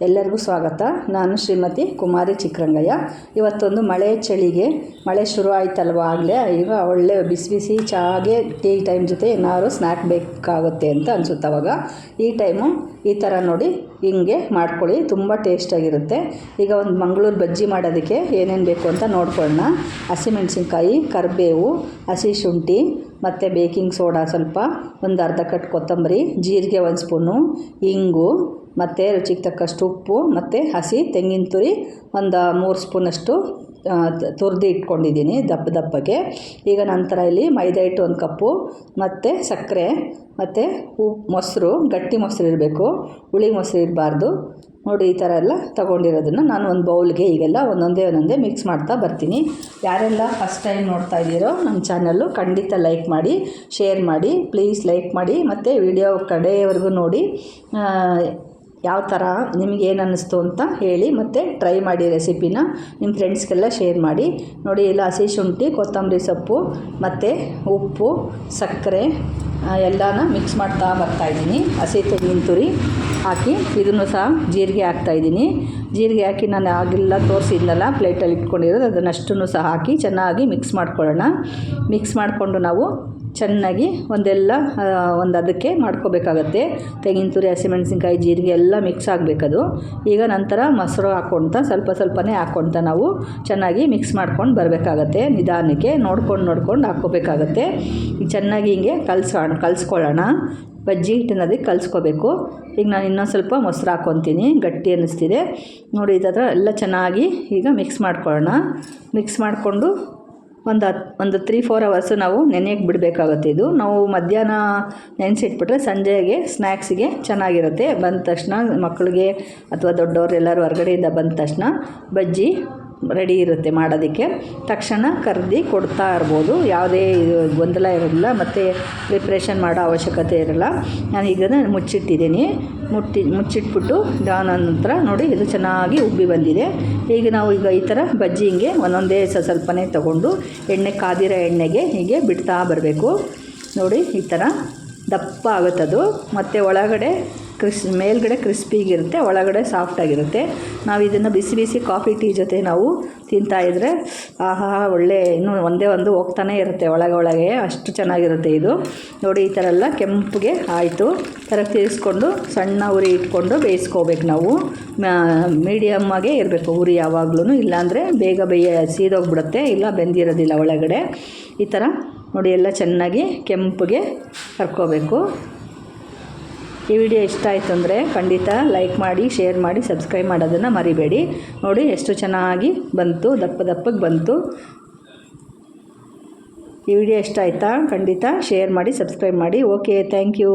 ಎಲ್ಲರಿಗೂ ಸ್ವಾಗತ. ನಾನು ಶ್ರೀಮತಿ ಕುಮಾರಿ ಚಿಕ್ಕರಂಗಯ್ಯ. ಇವತ್ತೊಂದು ಚಳಿಗೆ ಮಳೆ ಶುರು ಆಯ್ತಲ್ವ ಆಗಲೇ. ಈಗ ಒಳ್ಳೆ ಬಿಸಿ ಬಿಸಿ ಚಾಗೆ ಟೀ ಟೈಮ್ ಜೊತೆ ಏನಾದ್ರು ಸ್ನ್ಯಾಕ್ ಬೇಕಾಗುತ್ತೆ ಅಂತ ಅನಿಸುತ್ತೆ. ಅವಾಗ ಈ ಟೈಮು ಈ ಥರ ನೋಡಿ ಹಿಂಗೆ ಮಾಡ್ಕೊಳ್ಳಿ, ತುಂಬ ಟೇಸ್ಟಾಗಿರುತ್ತೆ. ಈಗ ಒಂದು ಮಂಗಳೂರು ಬಜ್ಜಿ ಮಾಡೋದಕ್ಕೆ ಏನೇನು ಬೇಕು ಅಂತ ನೋಡ್ಕೊಳ್ಳೋಣ. ಹಸಿಮೆಣಸಿನ್ಕಾಯಿ, ಕರಿಬೇವು, ಹಸಿ ಶುಂಠಿ ಮತ್ತು ಬೇಕಿಂಗ್ ಸೋಡಾ ಸ್ವಲ್ಪ, ಒಂದು ಅರ್ಧ ಕಟ್ ಕೊತ್ತಂಬರಿ, ಜೀರಿಗೆ 1 ಸ್ಪೂನು, ಇಂಗು ಮತ್ತು ರುಚಿಗೆ ತಕ್ಕಷ್ಟು ಉಪ್ಪು ಮತ್ತು ಹಸಿ ತೆಂಗಿನ ತುರಿ ಒಂದು 3 ಸ್ಪೂನಷ್ಟು ತುರಿದು ಇಟ್ಕೊಂಡಿದ್ದೀನಿ ದಪ್ಪಗೆ. ಈಗ ನಂತರ ಇಲ್ಲಿ ಮೈದಾ ಹಿಟ್ಟು 1 ಕಪ್ಪು ಮತ್ತು ಸಕ್ಕರೆ ಮತ್ತು ಮೊಸರು, ಗಟ್ಟಿ ಮೊಸರು ಇರಬೇಕು, ಹುಳಿ ಮೊಸರು ಇರಬಾರ್ದು. ನೋಡಿ ಈ ಥರ ಎಲ್ಲ ತೊಗೊಂಡಿರೋದನ್ನು ನಾನು ಒಂದು ಬೌಲ್ಗೆ ಈಗೆಲ್ಲ ಒಂದೊಂದೇ ಮಿಕ್ಸ್ ಮಾಡ್ತಾ ಬರ್ತೀನಿ. ಯಾರೆಲ್ಲ ಫಸ್ಟ್ ಟೈಮ್ ನೋಡ್ತಾ ಇದ್ದೀರೋ ನಮ್ಮ ಚಾನಲ್ಲು ಖಂಡಿತ ಲೈಕ್ ಮಾಡಿ, ಶೇರ್ ಮಾಡಿ, ಪ್ಲೀಸ್ ಲೈಕ್ ಮಾಡಿ ಮತ್ತು ವಿಡಿಯೋ ಕಡೆಯವರೆಗೂ ನೋಡಿ. ಯಾವ ಥರ ನಿಮಗೇನು ಅನ್ನಿಸ್ತು ಅಂತ ಹೇಳಿ ಮತ್ತು ಟ್ರೈ ಮಾಡಿ ರೆಸಿಪಿನ ನಿಮ್ಮ ಫ್ರೆಂಡ್ಸ್ಗೆಲ್ಲ ಶೇರ್ ಮಾಡಿ. ನೋಡಿ ಎಲ್ಲ ಹಸಿ ಶುಂಠಿ, ಕೊತ್ತಂಬರಿ ಸೊಪ್ಪು ಮತ್ತು ಉಪ್ಪು, ಸಕ್ಕರೆ ಎಲ್ಲನ ಮಿಕ್ಸ್ ಮಾಡ್ತಾ ಬರ್ತಾಯಿದ್ದೀನಿ. ಹಸಿ ತೆಂಗಿನ ತುರಿ ಹಾಕಿ ಇದನ್ನು ಸಹ ಜೀರಿಗೆ ಹಾಕ್ತಾಯಿದ್ದೀನಿ. ಜೀರಿಗೆ ಹಾಕಿ ನಾನು ಆಗೆಲ್ಲ ತೋರಿಸಿದ್ನಲ್ಲ ಪ್ಲೇಟಲ್ಲಿ ಇಟ್ಕೊಂಡಿರೋದು, ಅದನ್ನಷ್ಟನ್ನು ಸಹ ಹಾಕಿ ಚೆನ್ನಾಗಿ ಮಿಕ್ಸ್ ಮಾಡ್ಕೊಳ್ಳೋಣ. ಮಿಕ್ಸ್ ಮಾಡಿಕೊಂಡು ನಾವು ಚೆನ್ನಾಗಿ ಒಂದು ಅದಕ್ಕೆ ಮಾಡ್ಕೋಬೇಕಾಗತ್ತೆ. ತೆಂಗಿನ ತುರಿ, ಹಸಿಮೆಣಸಿನ್ಕಾಯಿ, ಜೀರಿಗೆ ಎಲ್ಲ ಮಿಕ್ಸ್ ಆಗಬೇಕದು. ಈಗ ನಂತರ ಮೊಸರು ಹಾಕ್ಕೊಳ್ತಾ ಸ್ವಲ್ಪನೇ ಹಾಕ್ಕೊಳ್ತಾ ನಾವು ಚೆನ್ನಾಗಿ ಮಿಕ್ಸ್ ಮಾಡ್ಕೊಂಡು ಬರಬೇಕಾಗತ್ತೆ. ನಿಧಾನಕ್ಕೆ ನೋಡ್ಕೊಂಡು ಹಾಕ್ಕೋಬೇಕಾಗತ್ತೆ. ಈಗ ಚೆನ್ನಾಗಿ ಹಿಂಗೆ ಕಲಿಸ್ಕೊಳ್ಳೋಣ. ಬಜ್ಜಿ ಹಿಟ್ಟನ್ನು ಅದಕ್ಕೆ ಕಲಿಸ್ಕೋಬೇಕು. ಈಗ ನಾನು ಇನ್ನೊಂದು ಸ್ವಲ್ಪ ಮೊಸರು ಹಾಕ್ಕೊತೀನಿ, ಗಟ್ಟಿ ಅನ್ನಿಸ್ತಿದೆ ನೋಡಿ. ಈ ಥರ ಎಲ್ಲ ಚೆನ್ನಾಗಿ ಈಗ ಮಿಕ್ಸ್ ಮಾಡ್ಕೊಳ್ಳೋಣ. ಮಿಕ್ಸ್ ಮಾಡಿಕೊಂಡು ಒಂದು 3-4 ಅವರ್ಸು ನಾವು ನೆನೆಯಕ್ಕೆ ಬಿಡಬೇಕಾಗುತ್ತೆ. ಇದು ನಾವು ಮಧ್ಯಾಹ್ನ ನೆನೆಸಿಟ್ಬಿಟ್ರೆ ಸಂಜೆಗೆ ಸ್ನ್ಯಾಕ್ಸಿಗೆ ಚೆನ್ನಾಗಿರುತ್ತೆ. ಬಂದ ತಕ್ಷಣ ಮಕ್ಕಳಿಗೆ ಅಥವಾ ದೊಡ್ಡವರು ಎಲ್ಲರೂ ಹೊರಗಡೆಯಿಂದ ಬಂದ ತಕ್ಷಣ ಬಜ್ಜಿ ರೆಡಿ ಇರುತ್ತೆ ಮಾಡೋದಕ್ಕೆ. ತಕ್ಷಣ ಕರ್ದು ಕೊಡ್ತಾ ಇರ್ಬೋದು, ಯಾವುದೇ ಗೊಂದಲ ಇರೋಲ್ಲ ಮತ್ತು ಪ್ರಿಪ್ರೇಷನ್ ಮಾಡೋ ಅವಶ್ಯಕತೆ ಇರೋಲ್ಲ. ನಾನು ಈಗ ಮುಚ್ಚಿಟ್ಟಿದ್ದೀನಿ. ಮುಚ್ಚಿಟ್ಬಿಟ್ಟು ನಂತರ ನೋಡಿ ಇದು ಚೆನ್ನಾಗಿ ಉಬ್ಬಿ ಬಂದಿದೆ. ಈಗ ನಾವು ಈ ಥರ ಬಜ್ಜಿ ಹಿಂಗೆ ಒಂದೊಂದೇ ಸ್ವಲ್ಪನೇ ತೊಗೊಂಡು ಕಾದಿರೋ ಎಣ್ಣೆಗೆ ಹೀಗೆ ಬಿಡ್ತಾ ಬರಬೇಕು. ನೋಡಿ ಈ ಥರ ದಪ್ಪ ಆಗುತ್ತದು ಮತ್ತು ಒಳಗಡೆ ಮೇಲ್ಗಡೆ ಕ್ರಿಸ್ಪಿಗಿರುತ್ತೆ, ಒಳಗಡೆ ಸಾಫ್ಟಾಗಿರುತ್ತೆ. ನಾವು ಇದನ್ನು ಬಿಸಿ ಬಿಸಿ ಕಾಫಿ ಟೀ ಜೊತೆ ನಾವು ತಿಂತಾಯಿದ್ರೆ ಆಹಾ ಒಳ್ಳೆ ಇನ್ನೂ ಒಂದು ಹೋಗ್ತಾನೆ ಇರುತ್ತೆ ಒಳಗೆ, ಅಷ್ಟು ಚೆನ್ನಾಗಿರುತ್ತೆ ಇದು. ನೋಡಿ ಈ ಥರ ಎಲ್ಲ ಕೆಂಪಗೆ ಆಯಿತು. ಥರ ತಿರ್ಸ್ಕೊಂಡು ಸಣ್ಣ ಉರಿ ಇಟ್ಕೊಂಡು ಬೇಯಿಸ್ಕೋಬೇಕು ನಾವು. ಮೀಡಿಯಮ್ಮಾಗೆ ಇರಬೇಕು ಉರಿ ಯಾವಾಗ್ಲೂ, ಇಲ್ಲಾಂದರೆ ಬೇಗ ಸೀದೋಗ್ಬಿಡುತ್ತೆ, ಇಲ್ಲ ಬೆಂದಿರೋದಿಲ್ಲ ಒಳಗಡೆ. ಈ ಥರ ನೋಡಿ ಎಲ್ಲ ಚೆನ್ನಾಗಿ ಕೆಂಪಗೆ ಕರ್ಕೋಬೇಕು. ಈ ವಿಡಿಯೋ ಇಷ್ಟ ಆಯಿತು ಅಂದರೆ ಖಂಡಿತ ಲೈಕ್ ಮಾಡಿ, ಶೇರ್ ಮಾಡಿ, ಸಬ್ಸ್ಕ್ರೈಬ್ ಮಾಡೋದನ್ನು ಮರಿಬೇಡಿ. ನೋಡಿ ಎಷ್ಟು ಚೆನ್ನಾಗಿ ಬಂತು, ದಪ್ಪಗೆ ಬಂತು. ಈ ವಿಡಿಯೋ ಇಷ್ಟ ಆಯಿತಾ? ಖಂಡಿತ ಶೇರ್ ಮಾಡಿ, ಸಬ್ಸ್ಕ್ರೈಬ್ ಮಾಡಿ. Okay, thank you.